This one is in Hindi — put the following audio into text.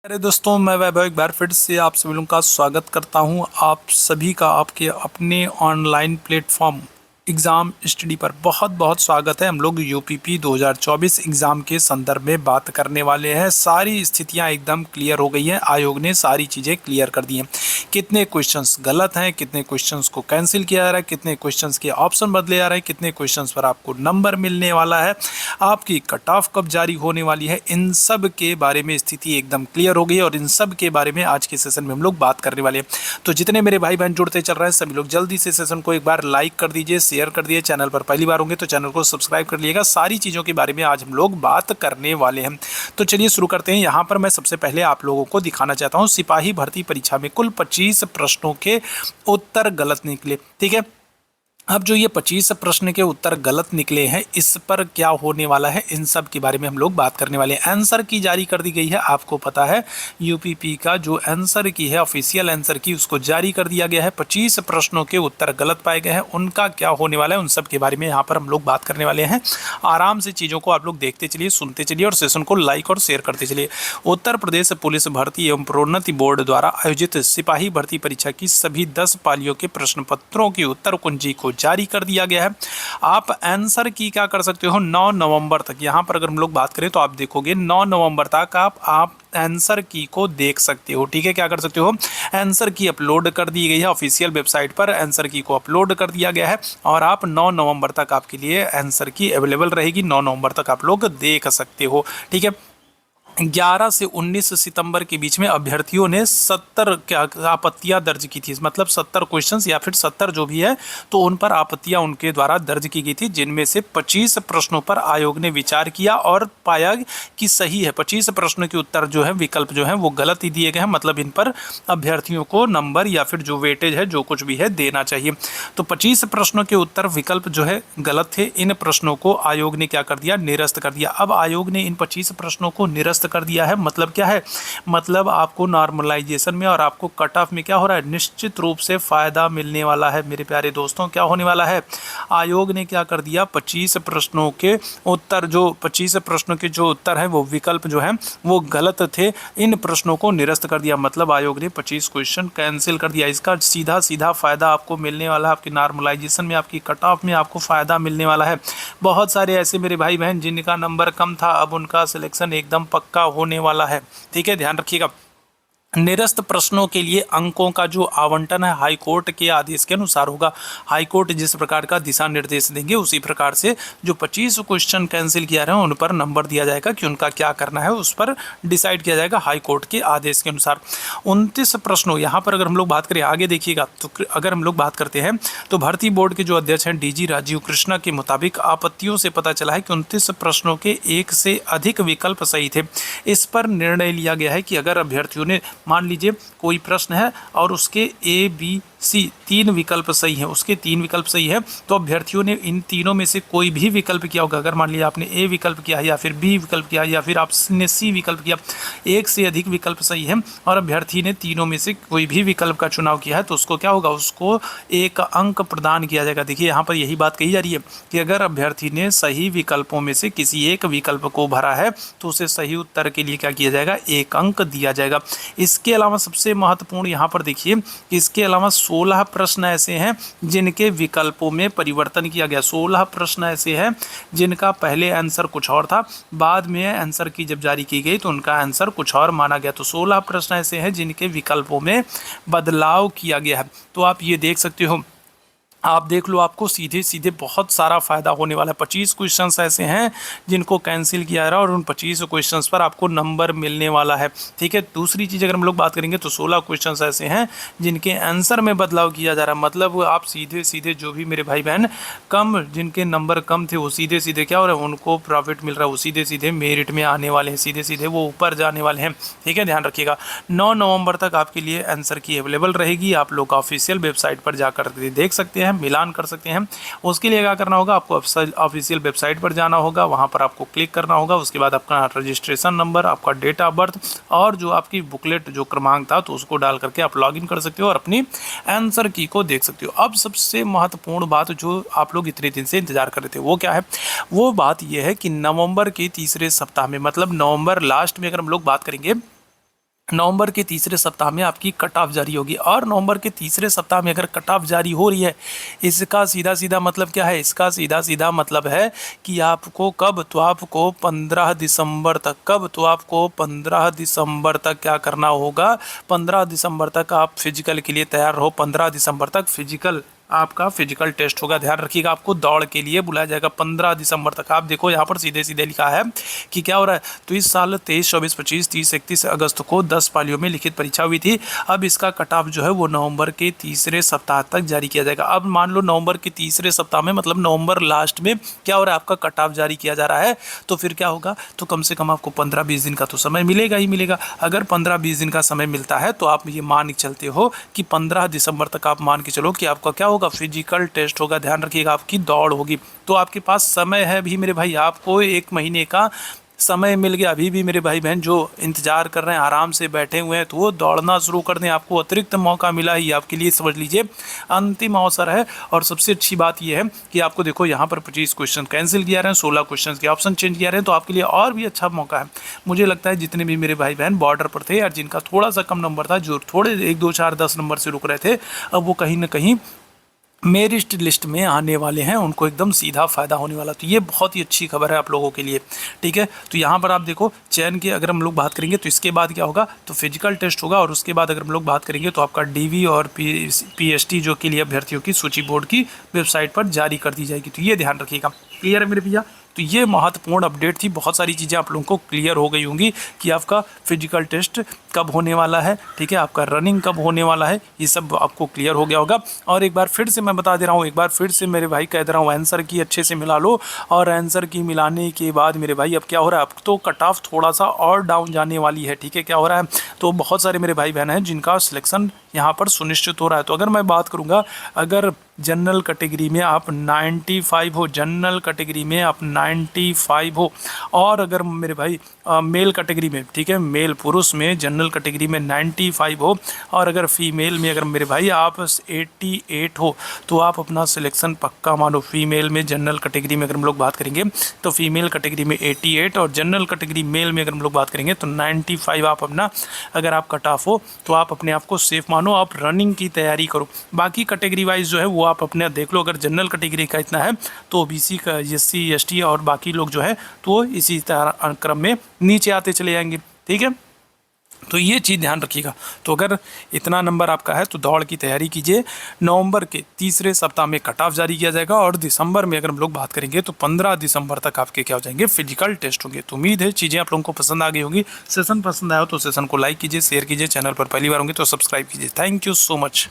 अरे दोस्तों, मैं वैभव एक बार फिर से आप सभी लोगों का स्वागत करता हूं। आप सभी का आपके अपने ऑनलाइन प्लेटफॉर्म एग्ज़ाम स्टडी पर बहुत बहुत स्वागत है। हम लोग यूपीपी 2024 एग्ज़ाम के संदर्भ में बात करने वाले हैं। सारी स्थितियां एकदम क्लियर हो गई हैं। आयोग ने सारी चीज़ें क्लियर कर दी हैं। कितने क्वेश्चंस गलत हैं, कितने क्वेश्चंस को कैंसिल किया जा रहा है, कितने क्वेश्चंस के ऑप्शन बदले जा रहे हैं, कितने क्वेश्चंस पर आपको नंबर मिलने वाला है, आपकी कट ऑफ कब जारी होने वाली है, इन सब के बारे में स्थिति एकदम क्लियर हो गई है। और इन सब के बारे में आज के सेशन में हम लोग बात करने वाले हैं। तो जितने मेरे भाई बहन जुड़ते चल रहे हैं, सभी लोग जल्दी से सेशन को एक बार लाइक कर दीजिए, शेयर कर दिए। चैनल पर पहली बार होंगे तो चैनल को सब्सक्राइब कर लीजिएगा। सारी चीज़ों के बारे में आज हम लोग बात करने वाले हैं। तो चलिए शुरू करते हैं। यहाँ पर मैं सबसे पहले आप लोगों को दिखाना चाहता हूँ, सिपाही भर्ती परीक्षा में कुल 25 प्रश्नों के उत्तर गलत निकले। ठीक है, अब जो ये 25 प्रश्न के उत्तर गलत निकले हैं, इस पर क्या होने वाला है, इन सब के बारे में हम लोग बात करने वाले हैं। आंसर की जारी कर दी गई है। आपको पता है यूपीपी का जो आंसर की है, ऑफिशियल आंसर की, उसको जारी कर दिया गया है। 25 प्रश्नों के उत्तर गलत पाए गए हैं, उनका क्या होने वाला है, उन सब के बारे में यहाँ पर हम लोग बात करने वाले हैं। आराम से चीज़ों को आप लोग देखते चलिए, सुनते चलिए और सेशन को लाइक और शेयर करते चलिए। उत्तर प्रदेश पुलिस भर्ती एवं प्रोन्नति बोर्ड द्वारा आयोजित सिपाही भर्ती परीक्षा की सभी 10 पालियों के प्रश्न पत्रों की उत्तर कुंजी को जारी कर दिया गया है। आप आंसर की क्या कर सकते हो, 9 नवंबर तक। यहां पर अगर हम लोग बात करें तो आप देखोगे 9 नवंबर तक आप आंसर की को देख सकते हो। ठीक है, क्या कर सकते हो, आंसर की अपलोड कर दी गई है ऑफिशियल वेबसाइट पर। आंसर की को अपलोड कर दिया गया है और आप 9 नवंबर तक आपके लिए आंसर की अवेलेबल रहेगी। 9 नवंबर तक आप लोग देख सकते हो। ठीक है, 11 से 19 सितंबर के बीच में अभ्यर्थियों ने 70 आपत्तियां दर्ज की थी। मतलब 70 क्वेश्चंस या फिर 70 जो भी है, तो उन पर आपत्तियां उनके द्वारा दर्ज की गई थी, जिनमें से 25 प्रश्नों पर आयोग ने विचार किया और पाया कि सही है। 25 प्रश्नों के उत्तर जो है, विकल्प जो है वो गलत ही दिए गए हैं। मतलब इन पर अभ्यर्थियों को नंबर या फिर जो वेटेज है, जो कुछ भी है, देना चाहिए। तो 25 प्रश्नों के उत्तर विकल्प जो है गलत थे। इन प्रश्नों को आयोग ने क्या कर दिया, निरस्त कर दिया। अब आयोग ने इन 25 प्रश्नों को निरस्त कर दिया है। मतलब क्या है, मतलब आपको नॉर्मलाइजेशन में और आपको कट ऑफ में क्या हो रहा है, निश्चित रूप से फायदा मिलने वाला है। मेरे प्यारे दोस्तों, क्या होने वाला है, आयोग ने क्या कर दिया, 25 प्रश्नों के उत्तर, जो 25 प्रश्नों के जो उत्तर है वो विकल्प जो है वो गलत थे, इन प्रश्नों को निरस्त कर दिया। मतलब आयोग ने 25 क्वेश्चन कैंसिल कर दिया। इसका सीधा सीधा फायदा आपको मिलने वाला है, आपकी नॉर्मलाइजेशन में, आपकी कट ऑफ में आपको फायदा मिलने वाला है। बहुत सारे ऐसे मेरे भाई बहन जिनका नंबर कम था, अब उनका सिलेक्शन एकदम पक्का होने वाला है। ठीक है, ध्यान रखिएगा। निरस्त प्रश्नों के लिए अंकों का जो आवंटन है हाईकोर्ट के आदेश के अनुसार होगा। हाईकोर्ट जिस प्रकार का दिशा निर्देश देंगे, उसी प्रकार से जो 25 क्वेश्चन कैंसिल किया रहे हैं उन पर नंबर दिया जाएगा कि उनका क्या करना है, उस पर डिसाइड किया जाएगा हाईकोर्ट के आदेश के अनुसार। 29 प्रश्नों, यहाँ पर अगर हम लोग बात करें, आगे देखिएगा, तो अगर हम लोग बात करते हैं तो भर्ती बोर्ड के जो अध्यक्ष हैं डीजी राजीव कृष्णा के मुताबिक आपत्तियों से पता चला है कि 29 प्रश्नों के एक से अधिक विकल्प सही थे। इस पर निर्णय लिया गया है कि अगर अभ्यर्थियों ने, मान लीजिए कोई प्रश्न है और उसके ए बी सी 3 विकल्प सही है, उसके 3 विकल्प सही है, तो अभ्यर्थियों ने इन तीनों में से कोई भी विकल्प किया होगा। अगर मान लिया आपने ए विकल्प किया या फिर बी विकल्प किया या फिर आपने सी विकल्प किया, एक से अधिक विकल्प सही है और अभ्यर्थी ने तीनों में से कोई भी विकल्प का चुनाव किया है, तो उसको क्या होगा, उसको 1 अंक प्रदान किया जाएगा। देखिए यहाँ पर यही बात कही जा रही है कि अगर अभ्यर्थी ने सही विकल्पों में से किसी एक विकल्प को भरा है तो उसे सही उत्तर के लिए क्या किया जाएगा, 1 अंक दिया जाएगा। इसके अलावा सबसे महत्वपूर्ण यहाँ पर देखिए, इसके अलावा 16 प्रश्न ऐसे हैं जिनके विकल्पों में परिवर्तन किया गया। 16 प्रश्न ऐसे हैं जिनका पहले आंसर कुछ और था, बाद में आंसर की जब जारी की गई तो उनका आंसर कुछ और माना गया। तो 16 प्रश्न ऐसे हैं जिनके विकल्पों में बदलाव किया गया है। तो आप ये देख सकते हो, आप देख लो, आपको सीधे सीधे बहुत सारा फायदा होने वाला है। 25 क्वेश्चंस ऐसे हैं जिनको कैंसिल किया जा रहा है और उन 25 क्वेश्चंस पर आपको नंबर मिलने वाला है। ठीक है, दूसरी चीज़ अगर हम लोग बात करेंगे तो 16 क्वेश्चंस ऐसे हैं जिनके आंसर में बदलाव किया जा रहा है। मतलब आप सीधे सीधे जो भी मेरे भाई बहन कम, जिनके नंबर कम थे, वो सीधे सीधे क्या हो रहा है, उनको प्रॉफिट मिल रहा है, वो सीधे सीधे मेरिट में आने वाले हैं, सीधे सीधे वो ऊपर जाने वाले हैं। ठीक है, ध्यान रखिएगा। 9 नवंबर तक आपके लिए आंसर की अवेलेबल रहेगी। आप लोग ऑफिशियल वेबसाइट पर जाकर देख सकते हैं, मिलान कर सकते हैं। उसके लिए क्या करना होगा, आपको ऑफिशियल वेबसाइट पर जाना होगा, वहां पर आपको क्लिक करना होगा। उसके बाद आपका रजिस्ट्रेशन नंबर, आपका डेट ऑफ बर्थ और जो आपकी बुकलेट जो क्रमांक था, तो उसको डाल करके आप लॉगिन कर सकते हो और अपनी आंसर की को देख सकते हो। अब सबसे महत्वपूर्ण बात जो आप लोग इतने दिन से इंतजार कर रहे थे, वो क्या है, वो बात यह है कि नवंबर के तीसरे सप्ताह में, मतलब नवंबर लास्ट में अगर हम लोग बात करेंगे नवंबर के तीसरे सप्ताह में आपकी कट ऑफ जारी होगी। और नवंबर के तीसरे सप्ताह में अगर कट ऑफ जारी हो रही है, इसका सीधा सीधा मतलब क्या है? इसका सीधा सीधा मतलब है कि आपको कब, तो आपको 15 दिसंबर तक, कब, तो आपको 15 दिसंबर तक क्या करना होगा? 15 दिसंबर तक आप फिजिकल के लिए तैयार रहो। 15 दिसंबर तक फिजिकल, आपका फिजिकल टेस्ट होगा। ध्यान रखिएगा, आपको दौड़ के लिए बुलाया जाएगा 15 दिसंबर तक। आप देखो यहाँ पर सीधे सीधे लिखा है कि क्या हो रहा है। तो इस साल 23, 24, 25, 30, 31 अगस्त को 10 पालियों में लिखित परीक्षा हुई थी। अब इसका कट ऑफ जो है वो नवंबर के तीसरे सप्ताह तक जारी किया जाएगा। अब मान लो नवंबर के तीसरे सप्ताह में, मतलब नवंबर लास्ट में क्या हो रहा है, आपका कट ऑफ जारी किया जा रहा है। तो फिर क्या होगा, तो कम से कम आपको 15-20 दिन का तो समय मिलेगा ही मिलेगा। अगर 15-20 दिन का समय मिलता है तो आप ये मान के चलते हो कि 15 दिसंबर तक आप मान के चलो कि आपका क्या होगा, फिजिकल टेस्ट होगा। ध्यान रखिएगा, आपकी दौड़ होगी। तो आपके पास समय है भी मेरे भाई, आपको 1 महीने का समय मिल गया। अभी भी मेरे भाई बहन जो इंतजार कर रहे हैं, आराम से बैठे हुए हैं, तो वो दौड़ना शुरू कर दें। आपको अतिरिक्त मौका मिला ही, आपके लिए समझ लीजिए अंतिम अवसर है। और सबसे अच्छी बात यह है कि आपको देखो यहाँ पर 25 क्वेश्चन कैंसिल किया रहे हैं, 16 क्वेश्चन के ऑप्शन चेंज किया रहे हैं। तो आपके लिए और भी अच्छा मौका है। मुझे लगता है जितने भी मेरे भाई बहन बॉर्डर पर थे, और जिनका थोड़ा सा कम नंबर था, जो थोड़े 1, 2, 4, 10 नंबर से रुक रहे थे, अब वो कहीं ना कहीं मेरिट लिस्ट में आने वाले हैं। उनको एकदम सीधा फ़ायदा होने वाला। तो ये बहुत ही अच्छी खबर है आप लोगों के लिए, ठीक है। तो यहाँ पर आप देखो चयन की अगर हम लोग बात करेंगे तो इसके बाद क्या होगा, तो फिजिकल टेस्ट होगा। और उसके बाद अगर हम लोग बात करेंगे तो आपका डीवी और पीएसटी जो के लिए अभ्यर्थियों की सूची बोर्ड की वेबसाइट पर जारी कर दी जाएगी। तो ये ध्यान रखिएगा। क्लियर है मेरे भैया? तो ये महत्वपूर्ण अपडेट थी। बहुत सारी चीज़ें आप लोगों को क्लियर हो गई होंगी कि आपका फिजिकल टेस्ट कब होने वाला है, ठीक है, आपका रनिंग कब होने वाला है, ये सब आपको क्लियर हो गया होगा। और एक बार फिर से मैं बता दे रहा हूँ, एक बार फिर से मेरे भाई कह दे रहा हूँ, आंसर की अच्छे से मिला लो। और आंसर की मिलाने के बाद मेरे भाई अब क्या हो रहा है, अब तो कट ऑफ थोड़ा सा और डाउन जाने वाली है, ठीक है। क्या हो रहा है, तो बहुत सारे मेरे भाई बहन हैं जिनका सिलेक्शन यहाँ पर सुनिश्चित हो रहा है। तो अगर मैं बात करूँगा, अगर जनरल कैटेगरी में आप 95 हो, जनरल कैटेगरी में आप 95 हो, और अगर मेरे भाई मेल कैटेगरी में, ठीक है, मेल पुरुष में जनरल कैटेगरी में 95 हो, और अगर फीमेल में अगर मेरे भाई आप 88 हो, तो आप अपना सिलेक्शन पक्का मानो। फीमेल में जनरल कैटेगरी में अगर हम लोग बात करेंगे तो फीमेल कैटेगरी में 88, और जनरल कैटेगरी मेल में अगर हम लोग बात करेंगे तो 95 आप अपना, अगर आप कट ऑफ हो तो आप अपने आप को सेफ मानो, आप रनिंग की तैयारी करो। बाकी कैटेगरी वाइज जो है वो आप अपने देख लो। अगर जनरल कैटेगरी का इतना है तो ओबीसी का, एससी एसटी और बाकी लोग जो है तो इसी तरह क्रम में नीचे आते चले जाएंगे, ठीक है। तो ये चीज़ ध्यान रखिएगा। तो अगर इतना नंबर आपका है तो दौड़ की तैयारी कीजिए। नवंबर के तीसरे सप्ताह में कट ऑफ जारी किया जाएगा, और दिसंबर में अगर हम लोग बात करेंगे तो 15 दिसंबर तक आपके क्या हो जाएंगे, फिजिकल टेस्ट होंगे। तो उम्मीद है चीज़ें आप लोगों को पसंद आ गई होगी। सेशन पसंद आया हो तो सेशन को लाइक कीजिए, शेयर कीजिए, चैनल पर पहली बार होंगे तो सब्सक्राइब कीजिए। Thank you so much.